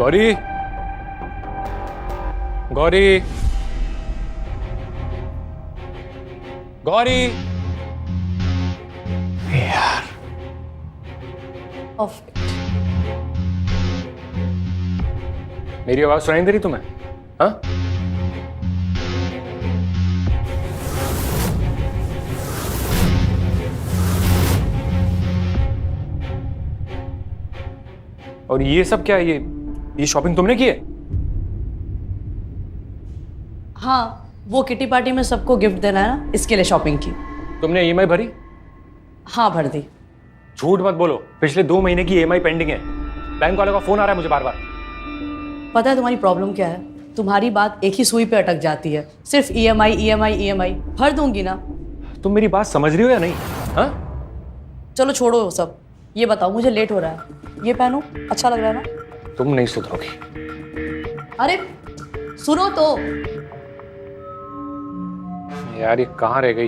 गौरी, गौरी, गौरी। यार मेरी आवाज सुनाई दे रही तुम्हें? हाँ? और ये सब क्या है? ये शॉपिंग तुमने की है? हाँ, वो किटी पार्टी में सबको गिफ्ट देना है ना, इसके लिए शॉपिंग की। तुमने ईएमआई भरी? हाँ, भर दी। झूठ मत बोलो, पिछले 2 महीने की ईएमआई पेंडिंग है। बैंक वाले का फोन आ रहा है मुझे बार बार। पता है तुम्हारी प्रॉब्लम क्या है? तुम्हारी बात एक ही सुई पे अटक जाती है, सिर्फ ईएमआई ईएमआई ईएमआई। भर दूंगी ना। तुम मेरी बात समझ रही हो या नहीं? हाँ? चलो छोड़ो वो सब, ये बताओ मुझे लेट हो रहा है, ये पहनूं? अच्छा लग रहा है ना? तुम नहीं सुधरोगी। अरे सुनो तो। यार ये कहाँ रह गई?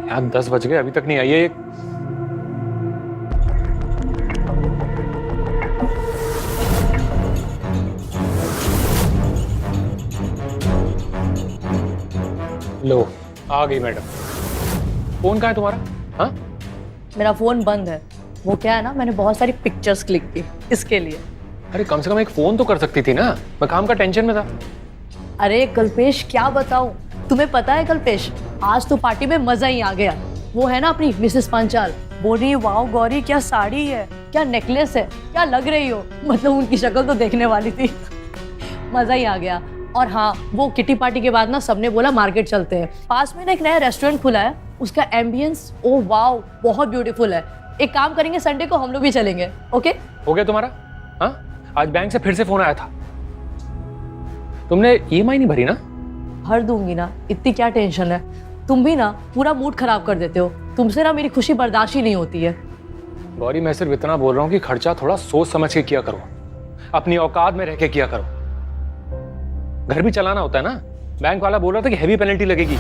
यार 10 बज गए, अभी तक नहीं आई है ये। लो आ गई मैडम। फोन कहाँ है तुम्हारा? हाँ? मेरा फोन बंद है। वो क्या है ना, मैंने बहुत सारी पिक्चर्स क्लिक की इसके लिए। अरे कम से कम एक फोन तो कर सकती थी ना, मैं काम का टेंशन में था। अरे कल्पेश क्या बताऊं, तुम्हें पता है कल्पेश, आज तो पार्टी में मजा ही आ गया। वो है ना अपनी मिसेस पांचाल, बोल रही है वाओ गौरी क्या साड़ी है, क्या नेकलेस है, क्या लग रही हो। मतलब उनकी शक्ल तो देखने वाली थी। मजा ही आ गया। और हाँ, वो किटी पार्टी के बाद ना सबने बोला मार्केट चलते हैं। पास में ना एक नया रेस्टोरेंट खुला है, उसका एम्बियंस ओ वाओ बहुत ब्यूटीफुल है। एक काम करेंगे, संडे को हम लोग भी चलेंगे। ओके? हो गया तुम्हारा? हाँ? आज बैंक से फिर से फोन आया था। तुमने ईएमआई नहीं भरी ना? भर दूंगी ना, इतनी क्या टेंशन है। तुम भी ना पूरा मूड खराब कर देते हो, तुमसे ना मेरी खुशी बर्दाश्त ही नहीं होती है। गौरी मैं सिर्फ इतना बोल रहा हूँ कि खर्चा थोड़ा सोच समझ के किया करो, अपनी औकात में रह के किया करो। घर भी चलाना होता है ना। बैंक वाला बोल रहा था कि हेवी पेनल्टी लगेगी।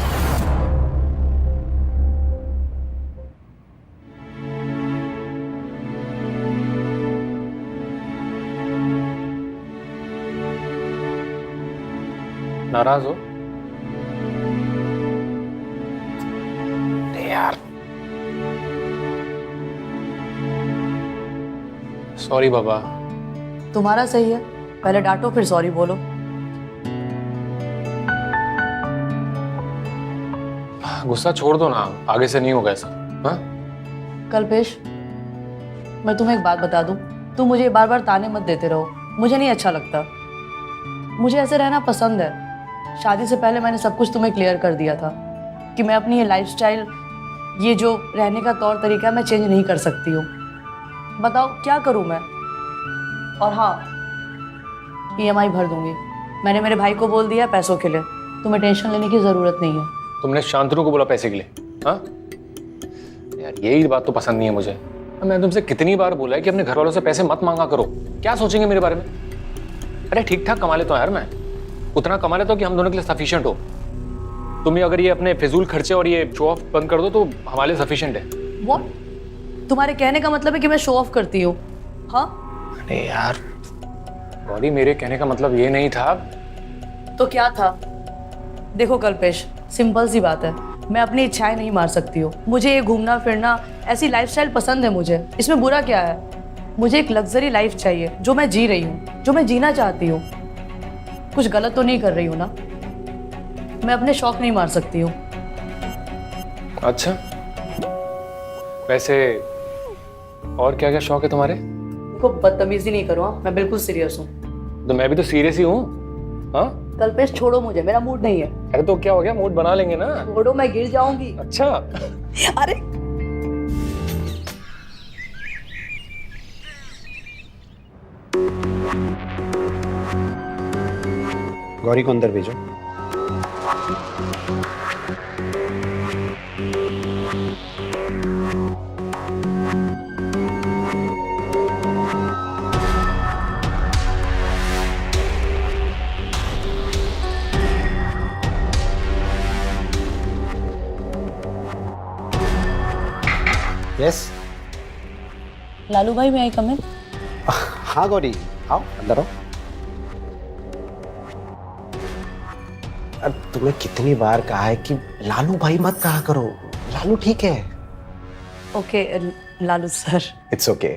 नाराज हो? यार सॉरी बाबा। तुम्हारा सही है, पहले डांटो फिर सॉरी बोलो। गुस्सा छोड़ दो ना, आगे से नहीं होगा ऐसा। हाँ? कल्पेश, मैं तुम्हें एक बात बता दूं, तुम मुझे बार बार ताने मत देते रहो, मुझे नहीं अच्छा लगता। मुझे ऐसे रहना पसंद है। शादी से पहले मैंने सब कुछ तुम्हें क्लियर कर दिया था कि मैं अपनी ये लाइफस्टाइल, ये जो रहने का तौर तरीका मैं चेंज नहीं कर सकती हूँ। बताओ क्या करूँ मैं? और हाँ, ईएमआई भर दूंगी। मैंने मेरे भाई को बोल दिया पैसों के लिए, तुम्हें टेंशन लेने की ज़रूरत नहीं है। तुमने शांतनु को बोला पैसे के लिए? हाँ? यार यही बात तो पसंद नहीं है मुझे। मैंने तुमसे कितनी बार बोला है कि अपने घर वालों से पैसे मत मांगा करो, क्या सोचेंगे मेरे बारे में। अरे ठीक ठाक कमा लेता हूँ यार मैं, उतना कमा लेता हूँ कि हम दोनों के लिए सफिशिएंट हो। तुम अगर ये अपने फिजूल खर्चे और ये शो ऑफ बंद कर दो तो हमारे लिए सफिशिएंट है। व्हाट? तुम्हारे कहने का मतलब है कि मैं शो ऑफ करती हूँ? हाँ? अरे यार गौरी, मेरे कहने का मतलब ये नहीं था। तो क्या था? देखो कल्पेश, सिंपल सी बात है, मैं अपनी इच्छाएं नहीं मार सकती हूँ। मुझे ये घूमना फिरना, ऐसी लाइफस्टाइल पसंद है मुझे, इसमें बुरा क्या है? मुझे एक लग्जरी लाइफ चाहिए जो मैं जी रही हूँ, जो मैं जीना चाहती हूँ। कुछ गलत तो नहीं कर रही हूँ ना? मैं अपने शौक नहीं मार सकती हूँ। अच्छा, वैसे और क्या क्या शौक है तुम्हारे? देखो बदतमीजी नहीं करो, हाँ? मैं बिल्कुल सीरियस हूँ। तो मैं भी तो सीरियस ही हूँ। हाँ? कल्पेश छोड़ो मुझे, मेरा मूड नहीं है। अरे तो क्या हो गया, मूड बना लेंगे ना। छोड़ो, मैं गिर जाऊंगी। अच्छा अरे गौरी को अंदर भेजो। यस। लालू भाई, मैं आई कम इन? हाँ गौरी, आओ अंदर आओ। अब तुम्हें कितनी बार कहा है कि लालू भाई मत कहा करो, लालू ठीक है। Okay Lalu sir. It's okay.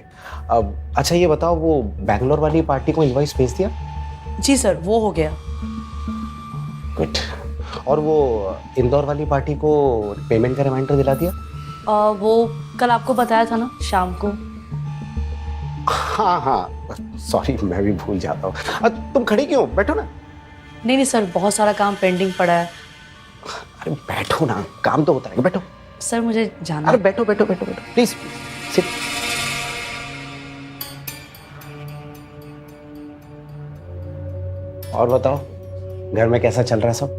अब अच्छा ये बताओ, वो बैंगलोर वाली पार्टी को इनवाइस भेज दिया? जी सर, वो हो गया। गुड। और वो इंदौर वाली पार्टी को पेमेंट का रिमाइंडर दिला दिया? वो कल आपको बताया था ना शाम को। हाँ हाँ, सॉरी मैं भी भूल जाता हूँ। तुम खड़ी क्यों, बैठो ना। नहीं नहीं सर, बहुत सारा काम पेंडिंग पड़ा है। अरे बैठो ना, काम तो होता है, बैठो। सर मुझे जाना अरे है। बैठो बैठो बैठो बैठो, प्लीज सिट। और बताओ, घर में कैसा चल रहा है सब?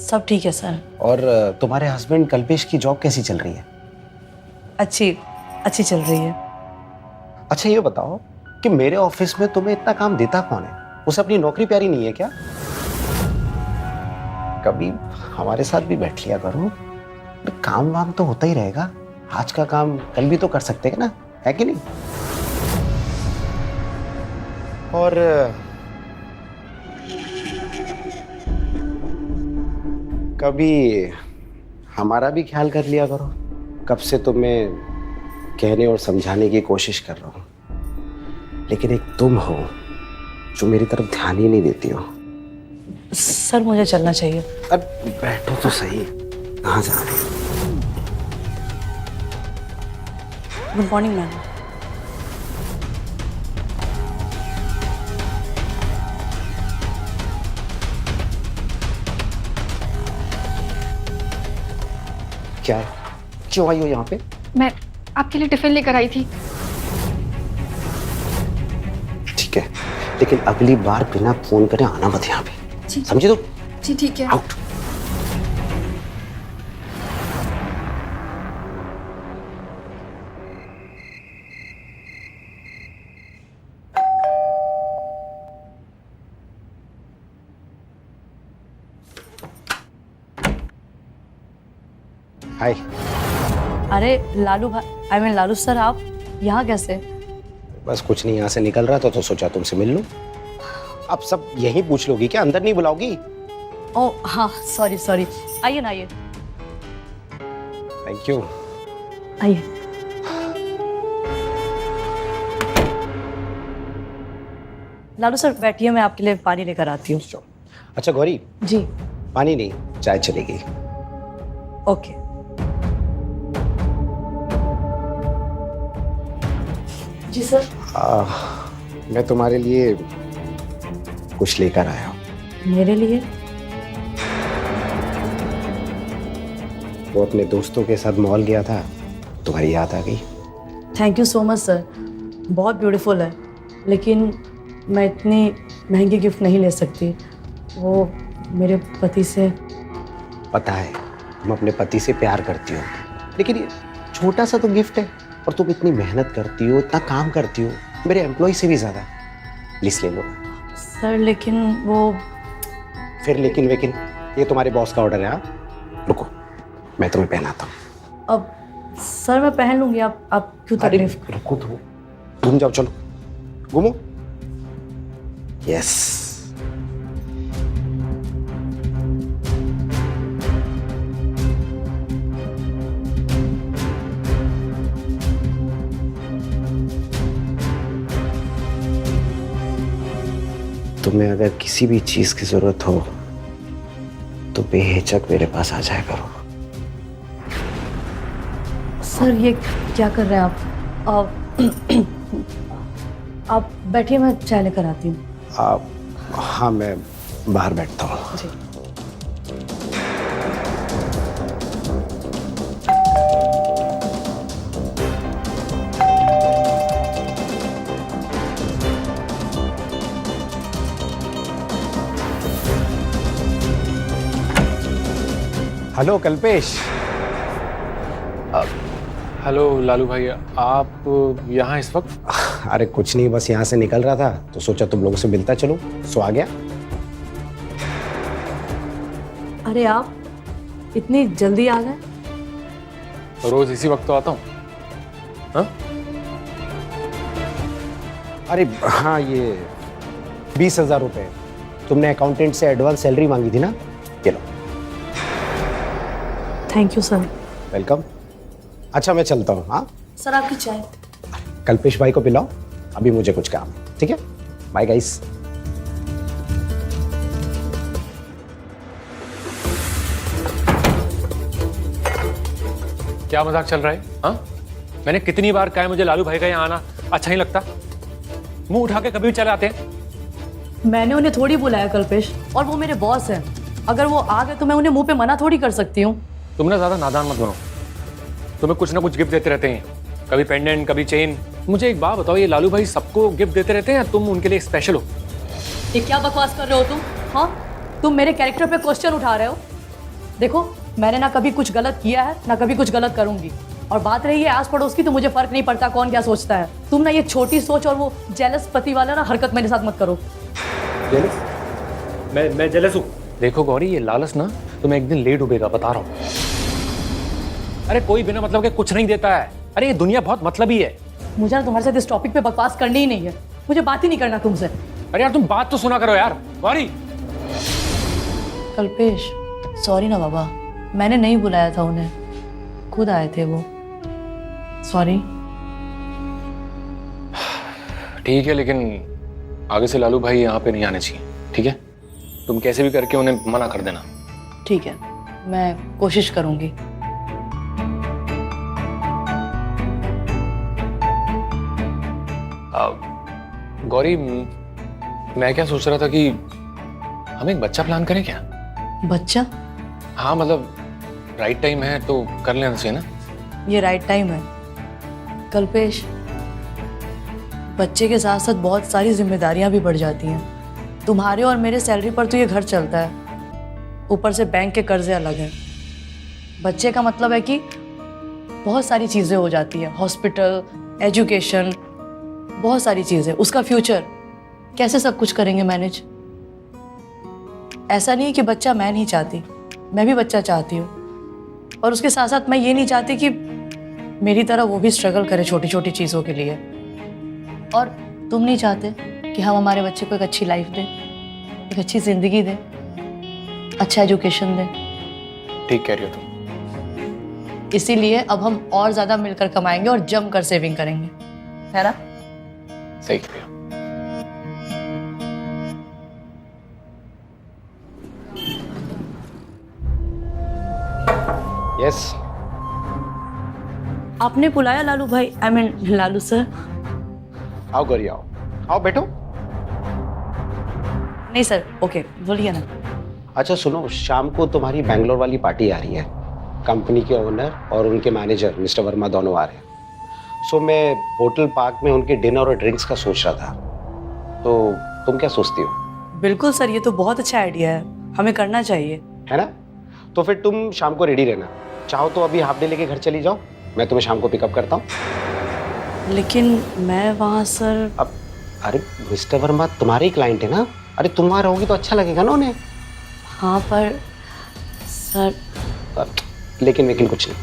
सब ठीक है सर। और तुम्हारे हस्बैंड कल्पेश की जॉब कैसी चल रही है? अच्छी अच्छी चल रही है। अच्छा ये बताओ कि मेरे ऑफिस में तुम्हें इतना काम देता कौन है? उसे अपनी नौकरी प्यारी नहीं है क्या? कभी हमारे साथ भी बैठ लिया करो, काम वाम तो होता ही रहेगा। आज का काम कल भी तो कर सकते हैं ना, है कि नहीं? और कभी हमारा भी ख्याल कर लिया करो। कब से तुम्हें कहने और समझाने की कोशिश कर रहा हूं, लेकिन एक तुम हो जो मेरी तरफ ध्यान ही नहीं देती हो। सर मुझे चलना चाहिए। अब बैठो तो सही, कहाँ जा रहे हो? Good morning ma'am. क्या है, क्यों आई हो यहाँ पे? मैं आपके लिए टिफिन लेकर आई थी। ठीक है, लेकिन अगली बार बिना फोन करे आना मत यहाँ पे, जी समझे? तो जी ठीक है। आउट। हाय। अरे लालू भाई, आई मीन लालू सर, आप यहाँ कैसे? बस कुछ नहीं, यहाँ से निकल रहा था तो सोचा तुमसे मिल लूं। आप सब यहीं पूछ लोगी क्या, अंदर नहीं बुलाओगी? ओह हाँ, सॉरी सॉरी। आइए ना, आइए थैंक यू। आइए। लालू सर बैठिए, मैं आपके लिए पानी लेकर आती हूँ। अच्छा गौरी, जी पानी नहीं, चाय चलेगी। ओके। जी सर। मैं तुम्हारे लिए कुछ लेकर आया हूँ। मेरे लिए? वो अपने दोस्तों के साथ मॉल गया था, तुम्हारी याद आ गई। Thank you so much sir, बहुत ब्यूटीफुल है, लेकिन मैं इतनी महंगी गिफ्ट नहीं ले सकती। वो मेरे पति से। पता है तुम अपने पति से प्यार करती हो, लेकिन ये छोटा सा तो गिफ्ट है, और तुम इतनी मेहनत करती हो, इतना काम करती हो, मेरे एम्प्लॉय से भी ज्यादा। प्लीज ले लो। सर लेकिन वो। फिर लेकिन वेकिन, ये तुम्हारे बॉस का ऑर्डर है। हाँ रुको, मैं तुम्हें पहनाता हूँ। अब सर मैं पहन लूंगी, आप क्यों अरे तकलीफ? रुको तो, घूम जाओ, चलो घूमो। यस। तुम्हें अगर किसी भी चीज की जरूरत हो तो बेहिचक मेरे पास आ जाया करो। सर ये क्या कर रहे हैं आप? आप बैठिए, मैं चाय लेकर आती हूँ। हाँ मैं बाहर बैठता हूँ। जी। हेलो कल्पेश। हेलो लालू भाई, आप यहाँ इस वक्त? अरे कुछ नहीं, बस यहाँ से निकल रहा था तो सोचा तुम लोगों से मिलता चलो, सो आ गया। अरे आप इतनी जल्दी आ गए? रोज इसी वक्त तो आता हूँ। हाँ? अरे हाँ, ये 20,000 रुपये तुमने अकाउंटेंट से एडवांस सैलरी मांगी थी ना, ये लो। Thank you sir. वेलकम। अच्छा मैं चलता हूँ। हाँ सर आपकी चाय। कल्पेश भाई को पिलाओ, अभी मुझे कुछ काम है। ठीक है, बाय गाइस। क्या मजाक चल रहा है? हाँ, मैंने कितनी बार कहा है मुझे लालू भाई का यहाँ आना अच्छा नहीं लगता। मुंह उठा के कभी भी चले आते हैं। मैंने उन्हें थोड़ी बुलाया कल्पेश, और वो मेरे बॉस हैं। अगर वो आ गए तो मैं उन्हें मुंह पे मना थोड़ी कर सकती हूँ। तुम ना ज्यादा नादान मत बनो। तुम्हें कुछ ना कुछ गिफ्ट देते रहते हैं, कभी पेंडेंट कभी चेन। मुझे एक बात बताओ, ये लालू भाई सबको गिफ्ट देते रहते हैं या तुम उनके लिए स्पेशल हो? ये क्या बकवास कर रहे हो तुम? हाँ, तुम मेरे कैरेक्टर पे क्वेश्चन उठा रहे हो। देखो, मैंने ना कभी कुछ गलत किया है ना कभी कुछ गलत करूंगी। और बात रही है आस पड़ोस की, तो मुझे फर्क नहीं पड़ता कौन क्या सोचता है। तुम ना ये छोटी सोच और वो जेलस पति वाला ना हरकत मेरे साथ मत करो। मैं जेलस हूँ? देखो गौरी, ये लालच ना तुम्हें एक दिन ले डूबेगा, बता रहा हूँ। अरे कोई बिना मतलब के कुछ नहीं देता है। अरे ये दुनिया बहुत मतलबी है। मुझे ना तुम्हारे साथ इस टॉपिक पे बकवास करनी ही नहीं है। मुझे बात ही नहीं करना तुमसे। अरे यार तुम बात तो सुना करो यार। गौरी, कल्पेश सॉरी ना बाबा, मैंने नहीं बुलाया था उन्हें, खुद आए थे वो। सॉरी। ठीक है, लेकिन आगे से लालू भाई यहाँ पे नहीं आने चाहिए, ठीक है? तुम कैसे भी करके उन्हें मना कर देना। ठीक है, मैं कोशिश करूंगी। गौरी, मैं क्या सोच रहा था कि हम एक बच्चा प्लान करें क्या? बच्चा? हाँ मतलब राइट टाइम है तो कर लेना चाहिए ना। ये राइट टाइम है कल्पेश। बच्चे के साथ साथ बहुत सारी जिम्मेदारियां भी बढ़ जाती हैं। तुम्हारे और मेरे सैलरी पर तो ये घर चलता है, ऊपर से बैंक के कर्जे अलग हैं। बच्चे का मतलब है कि बहुत सारी चीज़ें हो जाती हैं, हॉस्पिटल, एजुकेशन, बहुत सारी चीज़ें। उसका फ्यूचर कैसे सब कुछ करेंगे मैनेज? ऐसा नहीं है कि बच्चा मैं नहीं चाहती, मैं भी बच्चा चाहती हूँ। और उसके साथ साथ मैं ये नहीं चाहती कि मेरी तरह वो भी स्ट्रगल करे छोटी छोटी चीज़ों के लिए। और तुम नहीं चाहते कि हम हमारे बच्चे को एक अच्छी लाइफ दें, एक अच्छी ज़िंदगी दें, अच्छा एजुकेशन दें। ठीक कह रही हो तुम। इसीलिए अब हम और ज़्यादा मिलकर कमाएंगे और जम कर सेविंग करेंगे, है ना? सही कह रही हो। यस। आपने बुलाया लालू भाई, आई मीन लालू सर? आओ गौरी, आओ आओ बैठो। नहीं सर, ओके बोलिए ना। अच्छा सुनो, शाम को तुम्हारी बैंगलोर वाली पार्टी आ रही है। कंपनी के ओनर और उनके मैनेजर मिस्टर वर्मा दोनों आ रहे हैं। सो मैं होटल पार्क में उनके डिनर और ड्रिंक्स का सोच रहा था, तो तुम क्या सोचती हो? बिल्कुल सर, ये तो बहुत अच्छा आइडिया है, हमें करना चाहिए। है ना? तो फिर तुम शाम को रेडी रहना। चाहो तो अभी हाफ डे लेके घर चली जाओ, मैं तुम्हें शाम को पिकअप करता हूँ। लेकिन मैं वहाँ सर। अब अरे मिस्टर वर्मा तुम्हारे ही क्लाइंट है ना, अरे तुम वहाँ रहोगी तो अच्छा लगेगा ना उन्हें। हाँ पर सर। लेकिन कुछ नहीं,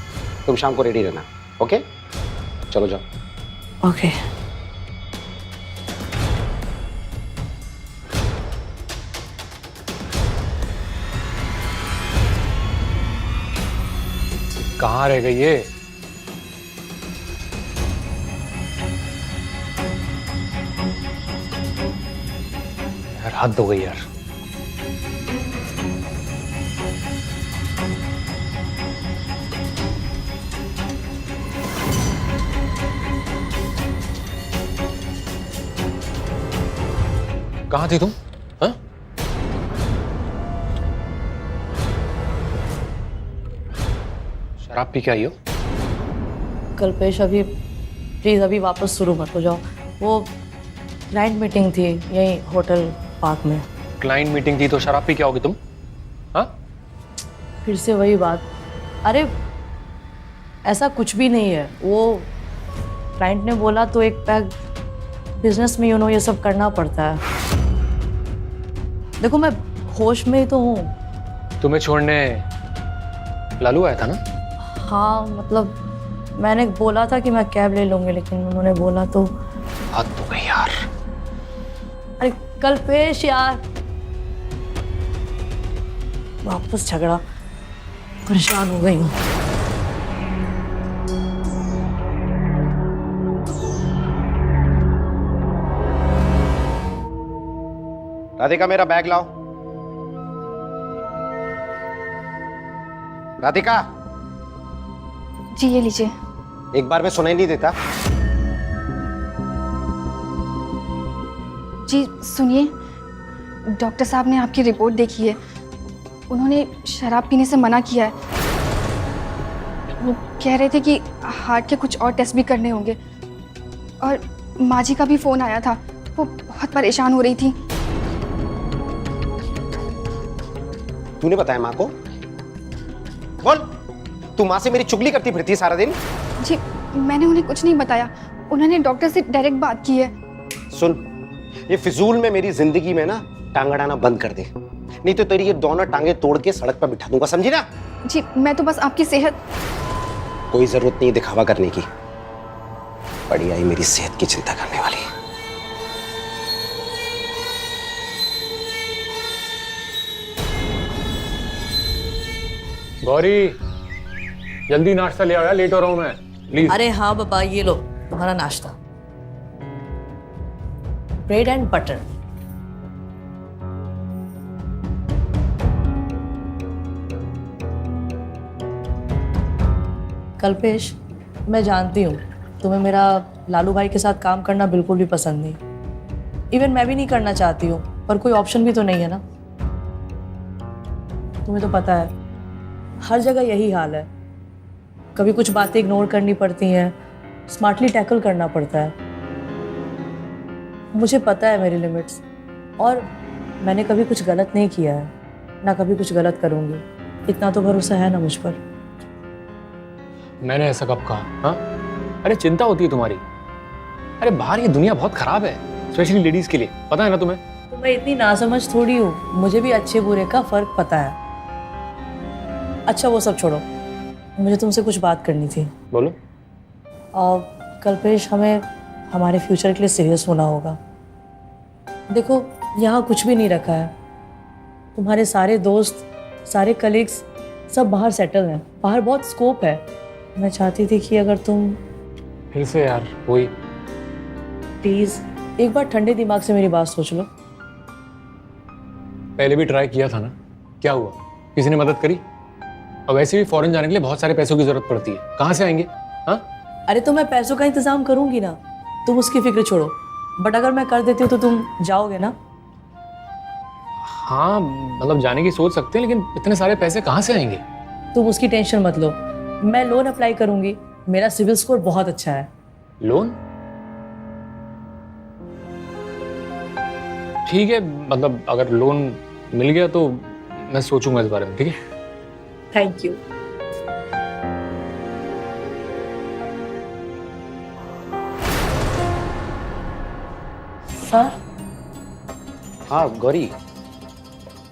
तुम शाम को रेडी रहना। ओके, चलो जाओ। ओके। कहाँ रह गई ये? यार हद हो गई यार। कहाँ थी तुम? हाँ? शराब पी के आई हो? कल्पेश अभी प्लीज़ अभी वापस शुरू मत हो जाओ। वो क्लाइंट मीटिंग थी यही होटल पार्क में। क्लाइंट मीटिंग थी तो शराब पी के आओगी तुम? हाँ? फिर से वही बात। अरे ऐसा कुछ भी नहीं है, वो क्लाइंट ने बोला तो एक पैक। बिजनेस में ये सब करना पड़ता है। देखो मैं होश में ही तो हूँ। तुम्हें छोड़ने लालू आया था ना? हाँ मतलब मैंने बोला था कि मैं कैब ले लूँगी, लेकिन उन्होंने बोला तो। हद हो गई यार। अरे कल्पेश यार, वापस झगड़ा, परेशान हो गई हूँ। राधिका मेरा बैग लाओ। राधिका, जी ये लीजिए। एक बार में सुनाई नहीं देता? जी सुनिए, डॉक्टर साहब ने आपकी रिपोर्ट देखी है। उन्होंने शराब पीने से मना किया है। वो कह रहे थे कि हार्ट के कुछ और टेस्ट भी करने होंगे। और माँ जी का भी फ़ोन आया था, वो बहुत परेशान हो रही थी। तूने बताया माँ को? बोल, तू माँ से मेरी चुगली करती फिरती है सारा दिन? जी मैंने उन्हें कुछ नहीं बताया, उन्होंने डॉक्टर से डायरेक्ट बात की है। सुन, ये फिजूल में मेरी जिंदगी में ना टांग अड़ाना बंद कर दे, नहीं तो तेरी ये दोनों टांगे तोड़ के सड़क पर बिठा दूंगा, समझी ना? जी मैं तो बस आपकी सेहत। कोई जरूरत नहीं दिखावा करने की, बड़ी आई मेरी सेहत की चिंता करने वाली। गौरी, जल्दी नाश्ता ले आओ यार, लेट हो रहा हूं मैं, प्लीज। अरे हाँ बाबा, ये लो तुम्हारा नाश्ता, ब्रेड एंड बटर। कल्पेश, मैं जानती हूँ तुम्हें मेरा लालू भाई के साथ काम करना बिल्कुल भी पसंद नहीं। इवन मैं भी नहीं करना चाहती हूँ, पर कोई ऑप्शन भी तो नहीं है ना। तुम्हें तो पता है हर जगह यही हाल है, कभी कुछ बातें इग्नोर करनी पड़ती हैं, स्मार्टली टैकल करना पड़ता है। मुझे पता है मेरी लिमिट्स, और मैंने कभी कुछ गलत नहीं किया है, ना कभी कुछ गलत करूँगी। इतना तो भरोसा है ना मुझ पर। मैंने ऐसा कब कहा? हाँ, अरे चिंता होती है तुम्हारी। अरे बाहर ये दुनिया बहुत खराब है, स्पेशली लेडीज के लिए, पता है ना तुम्हें? तो मैं इतनी नासमझ थोड़ी हूँ, मुझे भी अच्छे बुरे का फर्क पता है। अच्छा वो सब छोड़ो, मुझे तुमसे कुछ बात करनी थी। बोलो। कल्पेश, हमें हमारे फ्यूचर के लिए सीरियस होना होगा। देखो यहाँ कुछ भी नहीं रखा है, तुम्हारे सारे दोस्त, सारे कलीग्स सब बाहर सेटल हैं, बाहर बहुत स्कोप है। मैं चाहती थी कि अगर तुम फिर से यार वही। प्लीज़ एक बार ठंडे दिमाग से मेरी बात सोच लो। पहले भी ट्राई किया था ना, क्या हुआ? किसी ने मदद करी? और वैसे भी फॉरेन जाने के लिए बहुत सारे पैसों की जरूरत पड़ती है, कहाँ से आएंगे? हाँ, अरे तो मैं पैसों का इंतजाम करूंगी ना, तुम उसकी फिक्र छोड़ो। बट अगर मैं कर देती हूँ तो तुम जाओगे ना? हाँ मतलब जाने की सोच सकते हैं, लेकिन इतने सारे पैसे कहाँ से आएंगे? तुम उसकी टेंशन मत लो, मैं लोन अप्लाई करूंगी, मेरा सिविल स्कोर बहुत अच्छा है। लोन? ठीक है, मतलब अगर लोन मिल गया तो मैं सोचूंगा इस बारे में, ठीक है? Thank you. सर? हाँ गौरी,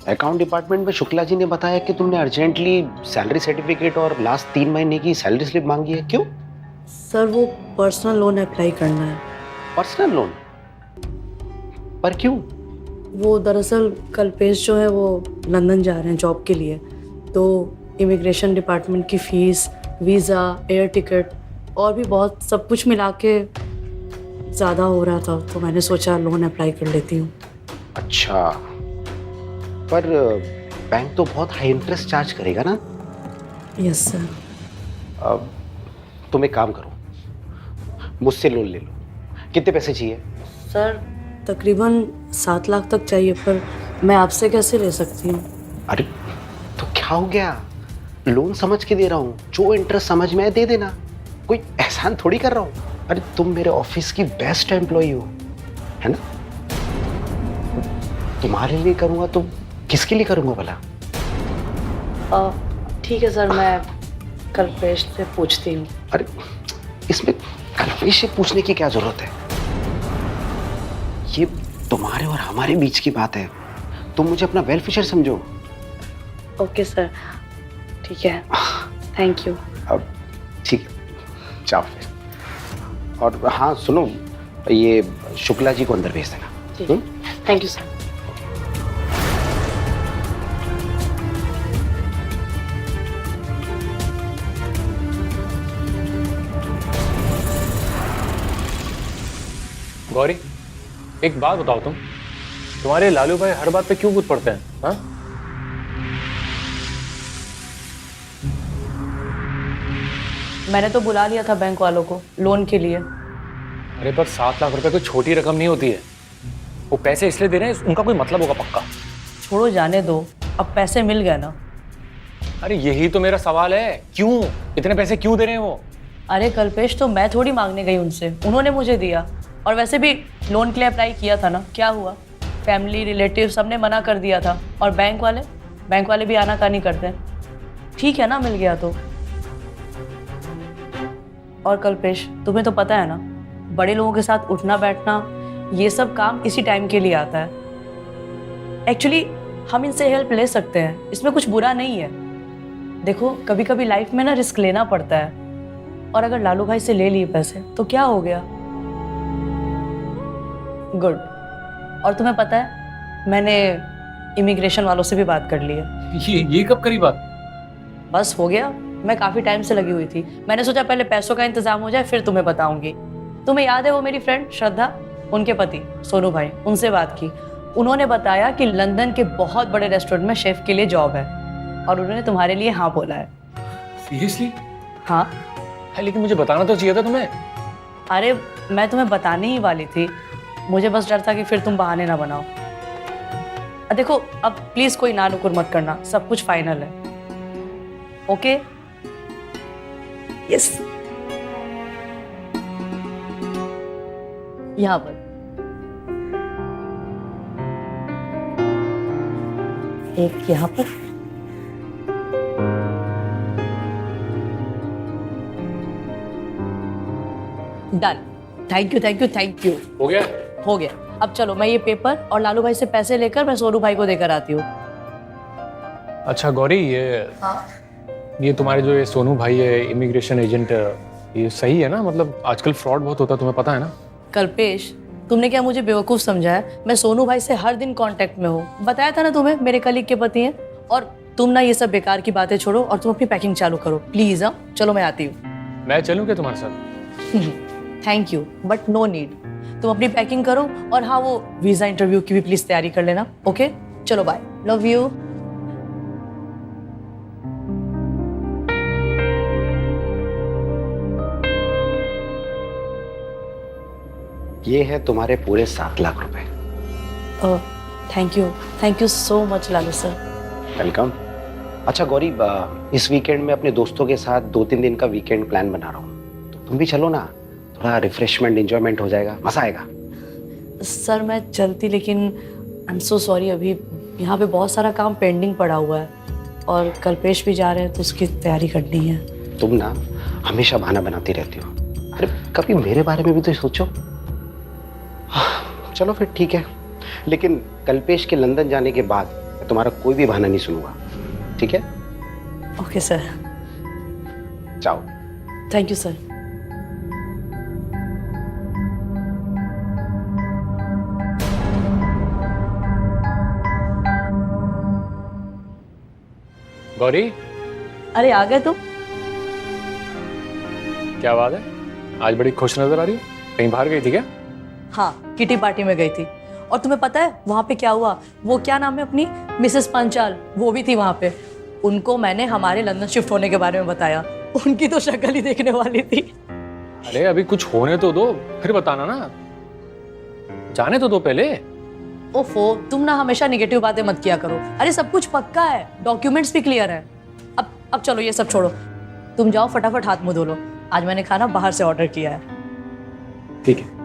अकाउंट डिपार्टमेंट में शुक्ला जी ने बताया कि तुमने अर्जेंटली सैलरी सर्टिफिकेट और लास्ट 3 महीने की सैलरी स्लिप मांगी है, क्यों? सर वो पर्सनल लोन अप्लाई करना है। Personal loan? पर क्यों? वो दरअसल कल्पेश जो है वो लंदन जा रहे हैं जॉब के लिए, तो इमिग्रेशन डिपार्टमेंट की फ़ीस, वीज़ा, एयर टिकट और भी बहुत सब कुछ मिला के ज़्यादा हो रहा था, तो मैंने सोचा लोन अप्लाई कर लेती हूँ। अच्छा, पर बैंक तो बहुत हाई इंटरेस्ट चार्ज करेगा ना? Yes sir. अब तुम एक काम करो, मुझसे लोन ले लो। कितने पैसे चाहिए? सर तकरीबन 7 लाख तक चाहिए, पर मैं आपसे कैसे ले सकती हूँ? अरे तो क्या हो गया, लोन समझ के दे रहा हूँ, जो इंटरेस्ट समझ में आए दे देना, कोई एहसान थोड़ी कर रहा हूँ। अरे तुम मेरे ऑफिस की बेस्ट एम्प्लॉई हो, है ना? तुम्हारे लिए करूँगा तो किसके लिए करूँगा भला? ठीक है सर, मैं कल्पेश से पूछती हूँ। अरे इसमें कल्पेश से पूछने की क्या जरूरत है? ये तुम्हारे और हमारे बीच की बात है, तुम मुझे अपना वेल विशर समझो। ओके सर, ठीक है, थैंक यू। अब ठीक, जाओ फिर। और हाँ सुनो, ये शुक्ला जी को अंदर भेज देना। Thank you sir. गौरी, एक बात बताओ तुम, तुम्हारे लालू भाई हर बात पे क्यों कूद पड़ते हैं? हाँ? मैंने तो बुला लिया था बैंक वालों को लोन के लिए। अरे पर 7 लाख रुपए कोई छोटी रकम नहीं होती है। वो पैसे इसलिए दे रहे हैं, उनका कोई मतलब होगा पक्का। छोड़ो, जाने दो, अब पैसे मिल गए ना। अरे यही तो मेरा सवाल है, क्यों इतने पैसे क्यों दे रहे हैं वो? अरे कल्पेश, तो मैं थोड़ी मांगने गई उनसे, उन्होंने मुझे दिया। और वैसे भी लोन के लिए अप्लाई किया था ना, क्या हुआ? फैमिली रिलेटिव सबने मना कर दिया था। और बैंक वाले भी आनाकानी करते हैं। ठीक है ना, मिल गया तो। और कल्पेश, तुम्हें तो पता है ना, बड़े लोगों के साथ उठना बैठना ये सब काम इसी टाइम के लिए आता है। एक्चुअली हम इनसे हेल्प ले सकते हैं, इसमें कुछ बुरा नहीं है। देखो, कभी कभी लाइफ में ना रिस्क लेना पड़ता है। और अगर लालू भाई से ले लिए पैसे तो क्या हो गया? गुड। और तुम्हें पता है, मैंने इमिग्रेशन वालों से भी बात कर ली है। ये कब करी बात? बस हो गया, मैं काफ़ी टाइम से लगी हुई थी। मैंने सोचा पहले पैसों का इंतजाम हो जाए, फिर तुम्हें बताऊंगी। तुम्हें याद है वो मेरी फ्रेंड श्रद्धा, उनके पति सोनू भाई, उनसे बात की। उन्होंने बताया कि लंदन के बहुत बड़े रेस्टोरेंट में शेफ के लिए जॉब है और उन्होंने तुम्हारे लिए हाँ बोला है। सीरियसली? हाँ। है, लेकिन मुझे बताना तो चाहिए था तुम्हें। अरे मैं तुम्हें बताने ही वाली थी, मुझे बस डर था कि फिर तुम बहाने ना बनाओ। देखो, अब प्लीज कोई ना नुकुर मत करना, सब कुछ फाइनल है। ओके? यस। यहाँ पर एक, यहाँ पर done. Thank you thank you thank you. हो गया? हो गया। अब चलो, मैं ये पेपर और लालू भाई से पैसे लेकर मैं सोनू भाई को देकर आती हूँ। अच्छा गौरी, ये तुम्हारे जो ये सोनू भाई है इमिग्रेशन एजेंट, ये सही है ना? मतलब आजकल फ्रॉड बहुत होता है, तुम्हें पता है ना? कल्पेश, तुमने क्या मुझे बेवकूफ समझा है? मैं सोनू भाई से हर दिन कांटेक्ट में हूँ। बताया था ना तुम्हें, मेरे कलीग के पति हैं। और तुम ना ये सब बेकार की बातें छोड़ो और तुम अपनी पैकिंग चालू करो प्लीज। हाँ चलो, मैं आती हूँ। मैं चलूँ क्या तुम्हारे साथ? Thank you but no need. तुम अपनी पैकिंग करो और हाँ, वो वीजा इंटरव्यू की भी प्लीज तैयारी कर लेना। ओके चलो, बाय, लव यू। ये है तुम्हारे पूरे 7 लाख रुपए। Thank you so much Lalu sir. Welcome. अच्छा गौरी, इस वीकेंड में अपने दोस्तों के साथ 2-3 दिन का वीकेंड प्लान बना रहा हूँ, तो तुम भी चलो ना, थोड़ा रिफ्रेशमेंट एंजॉयमेंट हो जाएगा, मजा आएगा। सर मैं चलती, लेकिन आई एम सो सॉरी, अभी यहाँ पे बहुत सारा काम पेंडिंग पड़ा हुआ है और कल्पेश भी जा रहे हैं तो उसकी तैयारी करनी है। तुम ना हमेशा बहाना बनाती रहती हो। अरे कभी मेरे बारे में भी तो सोचो। चलो फिर ठीक है, लेकिन कल्पेश के लंदन जाने के बाद मैं तुम्हारा कोई भी बहाना नहीं सुनूंगा, ठीक है? Okay sir. जाओ। Thank you sir. गौरी, अरे आ गए तुम? क्या बात है, आज बड़ी खुश नजर आ रही हो। कहीं बाहर गई थी क्या? हाँ, किटी पार्टी में गई थी। और तुम्हें पता है वहां पे क्या हुआ? वो क्या नाम है अपनी, मिसेस पंचाल, वो भी थी वहां पे। उनको मैंने हमारे लंदन शिफ्ट होने के बारे में बताया। उनकी तो शक्ल ही देखने वाली थी। अरे अभी कुछ होने तो दो, फिर बताना ना, जाने तो दो पहले। ओफो, तुम ना हमेशा निगेटिव बातें मत किया करो। अरे सब कुछ पक्का है, डॉक्यूमेंट्स भी क्लियर है। अब चलो ये सब छोड़ो, तुम जाओ फटाफट हाथ मुंह धो लो। आज मैंने खाना बाहर से ऑर्डर किया है। ठीक है।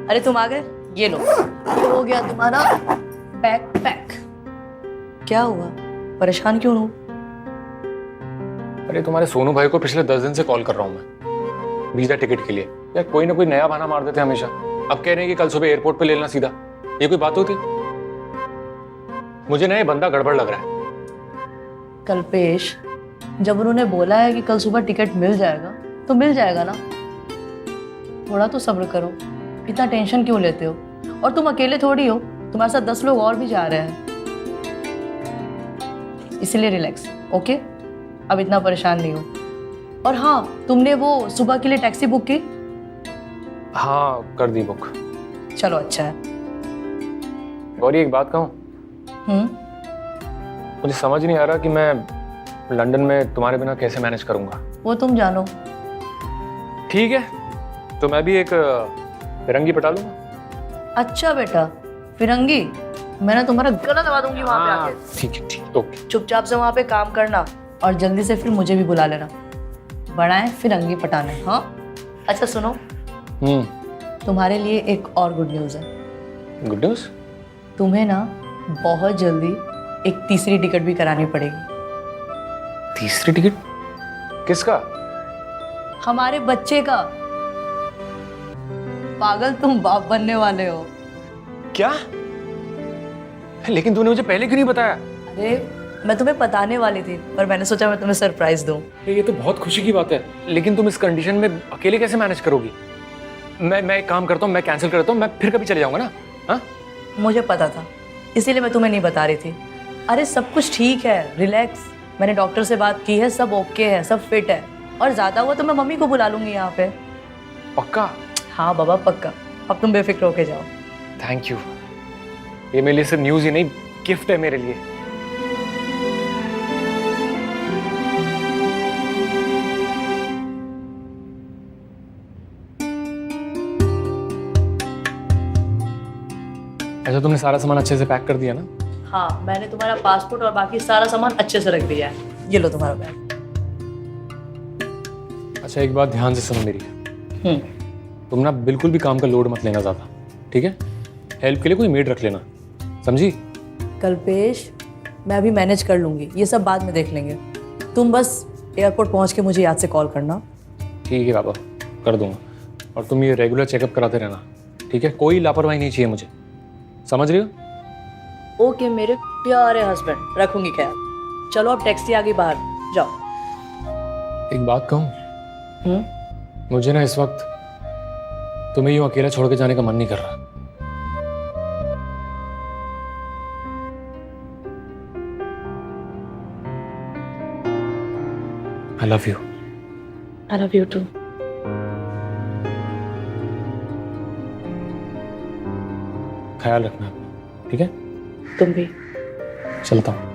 अरे तुम आ गए, ये लो, ये हो गया तुम्हारा बैग पैक। क्या हुआ, परेशान क्यों हूँ? अरे तुम्हारे सोनू भाई को पिछले 10 दिन से कॉल कर रहा हूँ मैं वीजा टिकट के लिए। यार कोई ना कोई नया बहाना मार देते हैं हमेशा। अब कह रहे हैं कि कल सुबह एयरपोर्ट पे ले लेना सीधा। ये कोई बात होती? मुझे ना ये बंदा गड़बड़ लग रहा है। कल्पेश, जब उन्होंने बोला है कि कल सुबह टिकट मिल जाएगा तो मिल जाएगा ना। थोड़ा तो सब्र करो, इतना टेंशन क्यों लेते हो? और तुम अकेले थोड़ी हो, तुम्हारे साथ 10 लोग और भी जा रहे हैं, इसलिए रिलैक्स। ओके, अब इतना परेशान नहीं हो। और हाँ, तुमने वो सुबह के लिए टैक्सी बुक की? हाँ कर दी बुक। चलो अच्छा है। गौरी एक बात कहूँ, मुझे समझ नहीं आ रहा कि मैं लंदन में तुम्हारे बिना कैसे मैनेज करूंगा। वो तुम जानो। ठीक है, तो मैं भी एक फिरंगी पटा लूंगा। अच्छा बेटा, फिरंगी? मैं ना तुम्हारा गला दबा दूंगी वहां पे आके। ठीक है, ठीक, ओके। चुपचाप से वहां पे काम करना और जल्दी से फिर मुझे भी बुला लेना। बड़ा है फिरंगी पटाने। हाँ अच्छा सुनो, तुम्हारे लिए एक और गुड न्यूज़ है। Good news? तुम्हें ना बहुत जल्दी एक तीसरी टिकट भी करानी पड़ेगी। तीसरी टिकट? किसका? हमारे बच्चे का। पागल, तुम बाप बनने वाले हो। क्या? लेकिन तूने मुझे पहले क्यों नहीं बताया? अरे मैं तुम्हें बताने वाली थी, पर मैंने सोचा मैं तुम्हें सरप्राइज दूं। ये तो बहुत खुशी की बात है, लेकिन तुम इस कंडीशन में अकेले कैसे मैनेज करोगी? मैं एक काम करता हूँ, मैं कैंसिल करता हूँ, मैं फिर कभी चले जाऊंगा ना। हाँ मुझे पता था, इसीलिए मैं तुम्हें नहीं बता रही थी। अरे सब कुछ ठीक है, रिलैक्स। मैंने डॉक्टर से बात की है, सब ओके है, सब फिट है। और ज्यादा हुआ तो मैं मम्मी को बुला लूंगी यहाँ पे। पक्का? हाँ बाबा पक्का, अब तुम बेफिक्र होके जाओ। थैंक यू, ये मेरे लिए सिर्फ न्यूज़ ही नहीं, गिफ्ट है मेरे लिए। ऐसा तुमने सारा सामान अच्छे से पैक कर दिया ना? हाँ, मैंने तुम्हारा पासपोर्ट और बाकी सारा सामान अच्छे से रख दिया है। ये लो तुम्हारा बैग। अच्छा एक बात ध्यान से सुनो मेरी, तुम ना बिल्कुल भी काम का लोड मत लेना ज़्यादा, ठीक है? हेल्प के लिए कोई मेड रख लेना, समझी? कल्पेश, मैं अभी मैनेज कर लूंगी, ये सब बाद में देख लेंगे। तुम बस एयरपोर्ट पहुंच के मुझे याद से कॉल करना। ठीक है पापा, कर दूंगा। और तुम ये रेगुलर चेकअप कराते रहना, ठीक है? कोई लापरवाही नहीं चाहिए मुझे, समझ रही हो? ओके मेरे प्यारे हस्बैंड, रखूंगी ख्याल। चलो अब टैक्सी आ गई, बाहर जाओ। एक बात कहूँ, मुझे ना इस वक्त तुम्हें यूं अकेला छोड़ के जाने का मन नहीं कर रहा। I love you. I love you too. ख्याल रखना अपना, ठीक है? तुम भी। चलता हूँ।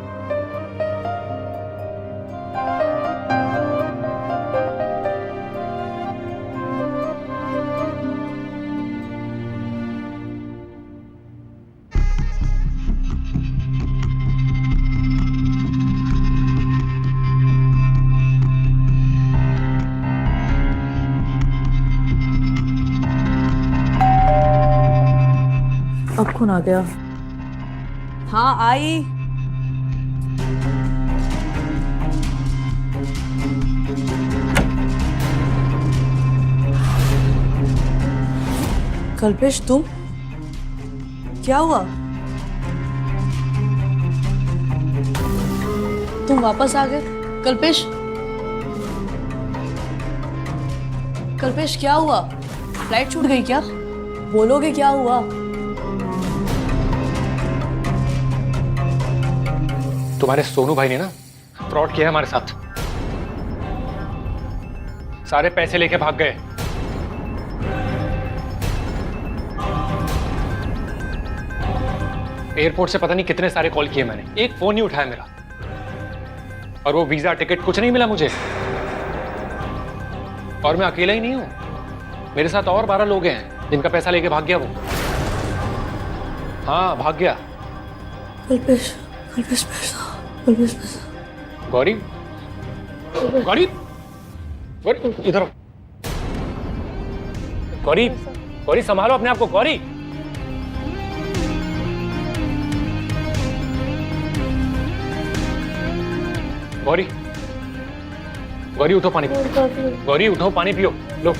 अब कौन आ गया? हाँ आई। कल्पेश तुम? क्या हुआ? तुम वापस आ गए? कल्पेश, कल्पेश क्या हुआ? फ्लाइट छूट गई क्या? बोलोगे क्या हुआ? तुम्हारे सोनू भाई ने ना फ्रॉड किया है हमारे साथ, सारे पैसे लेके भाग गए। एयरपोर्ट से पता नहीं कितने सारे कॉल किए मैंने, एक फोन नहीं उठाया मेरा। और वो वीजा टिकट कुछ नहीं मिला मुझे। और मैं अकेला ही नहीं हूं, मेरे साथ और 12 लोग हैं जिनका पैसा लेके भाग गया वो। हाँ भाग गया। कल्पेश, कल्पेश पैसा, कल्पेश पैसा। गौरी, गौरी, गौरी इधर आओ। गौरी, गौरी संभालो अपने आप को। गौरी, गौरी, गौरी उठो पानी पियो। गौरी उठो पानी पियो, लो।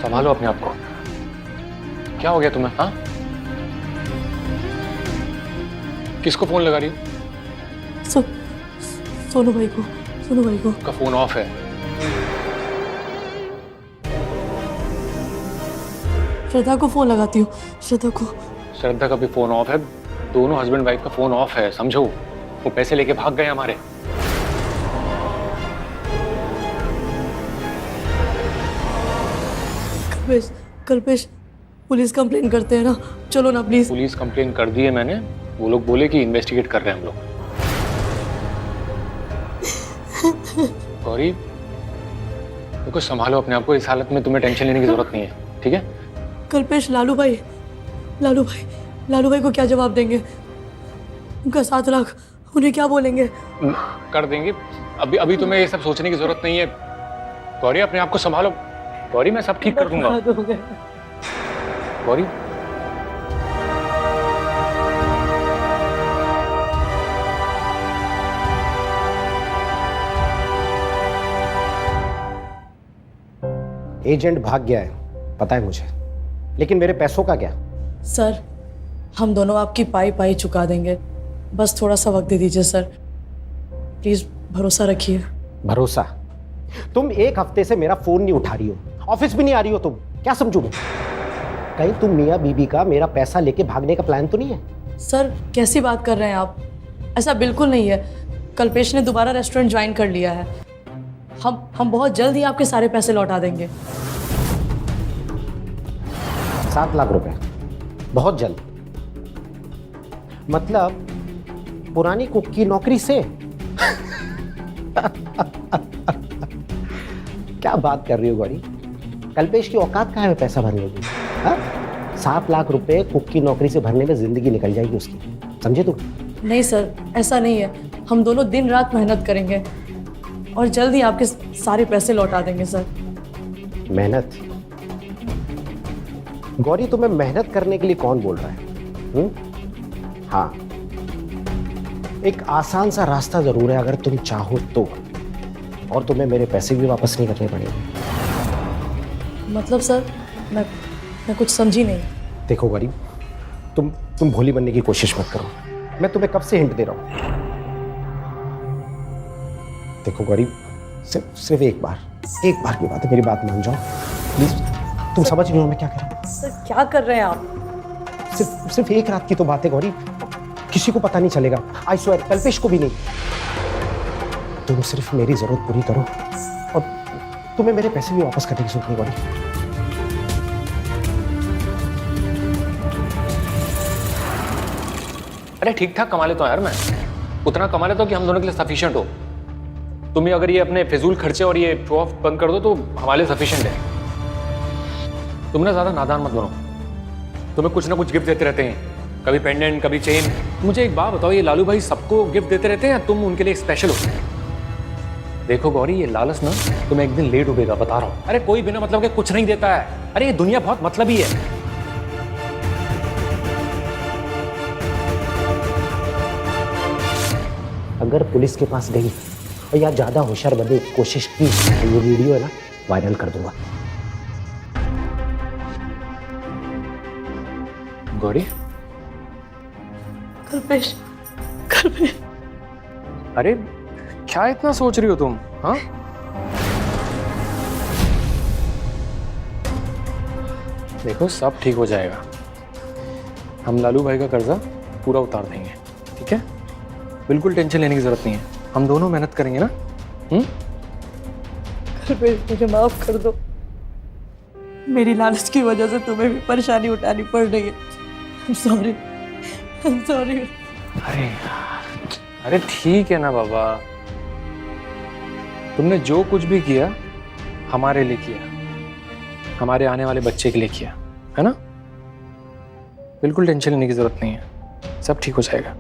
संभालो अपने आप को। क्या हो गया तुम्हें? हाँ किसको फोन लगा रही हो? सोनू भाई को। का फोन ऑफ है। श्रद्धा को फोन लगाती हूँ। श्रद्धा का भी फोन ऑफ है। दोनों हस्बैंड वाइफ का फोन ऑफ है, समझो। वो पैसे लेके भाग गए हमारे। कल्पेश पुलिस कंप्लेन करते हैं ना, चलो ना प्लीज। पुलिस कंप्लेन कर दी है मैंने। वो लोग बोले कि इन्वेस्टिगेट कर रहे हैं हम लोग। गौरी, देखो संभालो अपने आप को। इस हालत में तुम्हें टेंशन लेने की जरूरत नहीं है, ठीक है? कल्पेश, लालू भाई को क्या जवाब देंगे? उनका 7 लाख, उन्हें क्या बोलेंगे? कर देंगे। अभी तुम्हें ये सब सोचने की जरूरत नहीं है। गौरी, अपने आप को संभालो। गौरी, मैं सब ठीक कर दूंगा। गौरी, एजेंट भाग गया है, पता है मुझे, लेकिन मेरे पैसों का क्या? सर, हम दोनों आपकी पाई चुका देंगे, बस थोड़ा सा वक्त दे दीजिए सर, प्लीज भरोसा रखिए। भरोसा? तुम 1 हफ्ते से मेरा फोन नहीं उठा रही हो, ऑफिस भी नहीं आ रही हो, तुम क्या समझू मैं? कहीं तुम मियाँ बीबी का मेरा पैसा लेके भागने का प्लान तो नहीं है? सर, कैसी बात कर रहे हैं आप? ऐसा बिल्कुल नहीं है। कल्पेश ने दोबारा रेस्टोरेंट ज्वाइन कर लिया है। हम बहुत जल्द ही आपके सारे पैसे लौटा देंगे। 7 लाख रुपए बहुत जल्द? मतलब पुरानी कुक की नौकरी से? क्या बात कर रही हो गौरी? कल्पेश की औकात कहाँ है पैसा भरने की? 7 लाख रुपए कुक की नौकरी से भरने में जिंदगी निकल जाएगी उसकी, समझे तुम? नहीं सर, ऐसा नहीं है। हम दोनों दिन रात मेहनत करेंगे और जल्द ही आपके सारे पैसे लौटा देंगे सर। मेहनत? गौरी, तुम्हें मेहनत करने के लिए कौन बोल रहा है? हाँ, एक आसान सा रास्ता जरूर है अगर तुम चाहो तो, और तुम्हें मेरे पैसे भी वापस नहीं करने पड़ेंगे। मतलब सर, मैं कुछ समझी नहीं। देखो गौरी, तुम भोली बनने की कोशिश मत करो। मैं तुम्हें कब से हिंट दे रहा हूं। देखो गौरी, सिर्फ एक बार की बात है, मेरी बात मान जाओ प्लीज। तुम समझ नहीं हो मैं क्या कर रहा हूं? सर, क्या कर रहे हैं आप? सिर्फ एक रात की तो बात है गौरी, किसी को पता नहीं चलेगा। आई स्वेयर, कल्पेश को भी नहीं। तुम सिर्फ मेरी जरूरत पूरी करो और तुम्हें मेरे पैसे भी वापस करने की जरूरत नहीं गौरी। अरे ठीक ठाक कमा लेता हूं यार मैं। उतना कमा लेता हूं कि हम दोनों के लिए सफिशिएंट हो। तुम अगर ये अपने फिजूल खर्चे और ये शो ऑफ बंद कर दो तो हमारे लिए सफिशिएंट है। तुम ना ज्यादा नादान मत बनो। तुम्हें कुछ ना कुछ गिफ्ट देते रहते हैं, कभी पेंडेंट, कभी चेन। मुझे एक बात बताओ, ये लालू भाई सबको गिफ्ट देते रहते हैं या तुम उनके लिए स्पेशल हो? देखो गौरी, ये लालच ना तुम्हें एक दिन लेट डूबेगा, बता रहा हूं। अरे कोई बिना मतलब के कुछ नहीं देता है। अरे ये दुनिया बहुत मतलबी है। अगर पुलिस के पास गई और या ज्यादा होशियार बनने की कोशिश की तो ये वीडियो है ना, वायरल कर दूंगा। गौरी, कल्पेश, अरे क्या इतना सोच रही हो तुम? हाँ, देखो सब ठीक हो जाएगा। हम लालू भाई का कर्जा पूरा उतार देंगे, ठीक है? बिल्कुल टेंशन लेने की जरूरत नहीं है। हम दोनों मेहनत करेंगे ना। कल्पेश, मुझे माफ कर दो। मेरी लालच की वजह से तुम्हें भी परेशानी उठानी पड़ रही है। I'm sorry। अरे यार, अरे ठीक है ना बाबा। तुमने जो कुछ भी किया हमारे लिए किया, हमारे आने वाले बच्चे के लिए किया, है ना? बिल्कुल टेंशन लेने की जरूरत नहीं है, सब ठीक हो जाएगा।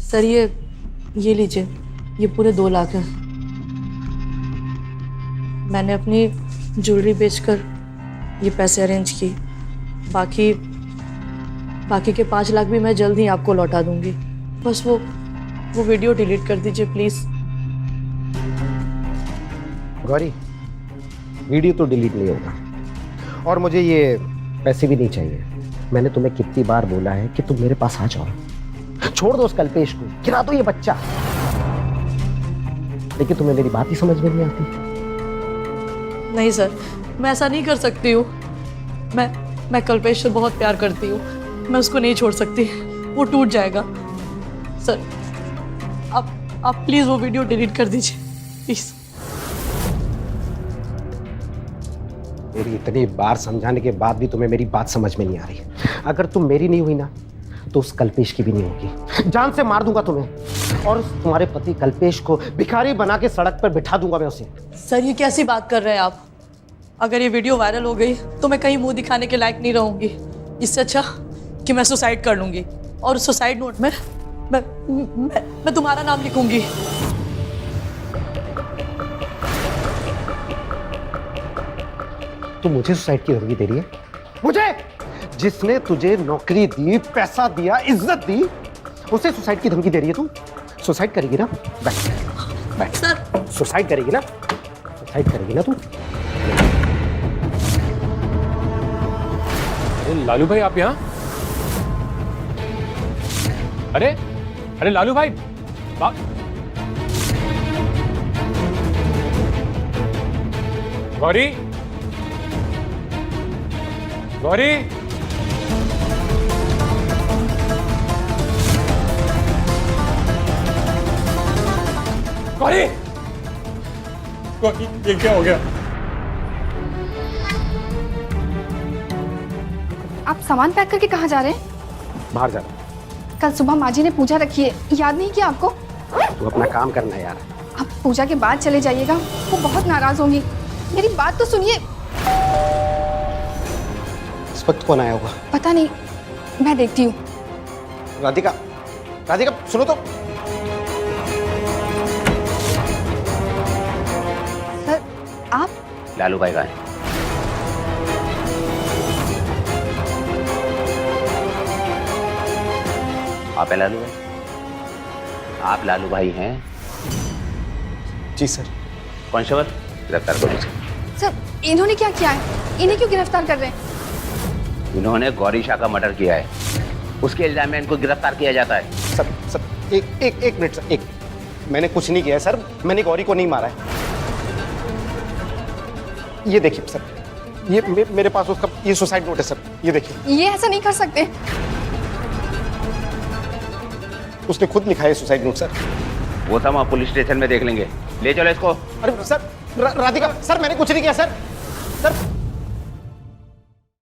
सर, ये लीजिए, ये पूरे 2 लाख हैं। मैंने अपनी ज्वेलरी बेचकर ये पैसे अरेंज की। बाकी के 5 लाख भी मैं जल्द ही आपको लौटा दूंगी। बस वो वीडियो डिलीट कर दीजिए प्लीज। गौरी, वीडियो तो डिलीट नहीं होगा, और मुझे ये पैसे भी नहीं चाहिए। मैंने तुम्हें कितनी बार बोला है कि तुम मेरे पास आ जाओ, छोड़ दो उस कल्पेश को, गिरा दो ये बच्चा, लेकिन तुम्हें मेरी बात ही समझ में नहीं आती। नहीं सर, मैं ऐसा नहीं कर सकती हूँ। मैं कल्पेश से बहुत प्यार करती हूँ, मैं उसको नहीं छोड़ सकती, वो टूट जाएगा। सर आप प्लीज़ वो वीडियो डिलीट कर दीजिए प्लीज़। मेरी इतनी बार समझाने के बाद भी तुम्हें मेरी बात समझ में नहीं आ रही। अगर तुम मेरी नहीं हुई ना तो उस कल्पेश की भी नहीं होगी। जान से मार दूंगा तुम्हें और उस तुम्हारे पति कल्पेश को भिखारी बना के सड़क पर बिठा दूंगा मैं उसे। सर ये कैसी बात कर रहे हैं आप? अगर ये वीडियो वायरल हो गई तो मैं कहीं मुंह दिखाने के लायक नहीं रहूंगी। इससे अच्छा कि मैं सुसाइड कर लूंगी और उस सुसाइड नोट में मैं तुम्हारा नाम लिखूंगी। तू मुझे सुसाइड की धमकी दे रही है? मुझे? जिसने तुझे नौकरी दी, पैसा दिया, इज्जत दी, उसे सुसाइड की धमकी दे रही है तू? सुसाइड करेगी ना? बैठ बैठ। सर सुसाइड करेगी ना? सुसाइड करेगी ना तू? अरे लालू भाई आप यहाँ? अरे अरे लालू भाई गौरी गौरी गौरी गौरी ये क्या हो गया? आप सामान पैक करके कहाँ जा रहे हैं? बाहर जा रहा कल सुबह माँ जी ने पूजा रखी है, याद नहीं किया आपको? तू अपना काम करना है यार। आप पूजा के बाद चले जाइएगा, वो बहुत नाराज होंगी। मेरी बात तो सुनिए। इस वक्त कौन आया होगा? पता नहीं, मैं देखती हूँ। राधिका, राधिका सुनो तो। सर आप? लालू भाई का है। आप है लालू भाई? आप लालू भाई हैं? जी सर। कांस्टेबल गिरफ्तार करो इसे। सर इन्होंने क्या किया है? इन्हें क्यों गिरफ्तार कर रहे हैं? इन्होंने गौरी शाह का मर्डर किया है, उसके इल्जाम में इनको गिरफ्तार किया जाता है। सर एक मिनट सर, एक। मैंने कुछ नहीं किया है सर, मैंने गौरी को नहीं मारा है। ये देखिए सर, ये मेरे पास उसका ये सुसाइड नोट है सर, ये देखिए। ये ऐसा नहीं कर सकते। उसने खुद लिखा है सुसाइड नोट सर। वो तो हम पुलिस स्टेशन में देख लेंगे, ले चलो इसको। अरे सर राधिका सर, मैंने कुछ नहीं किया सर। सर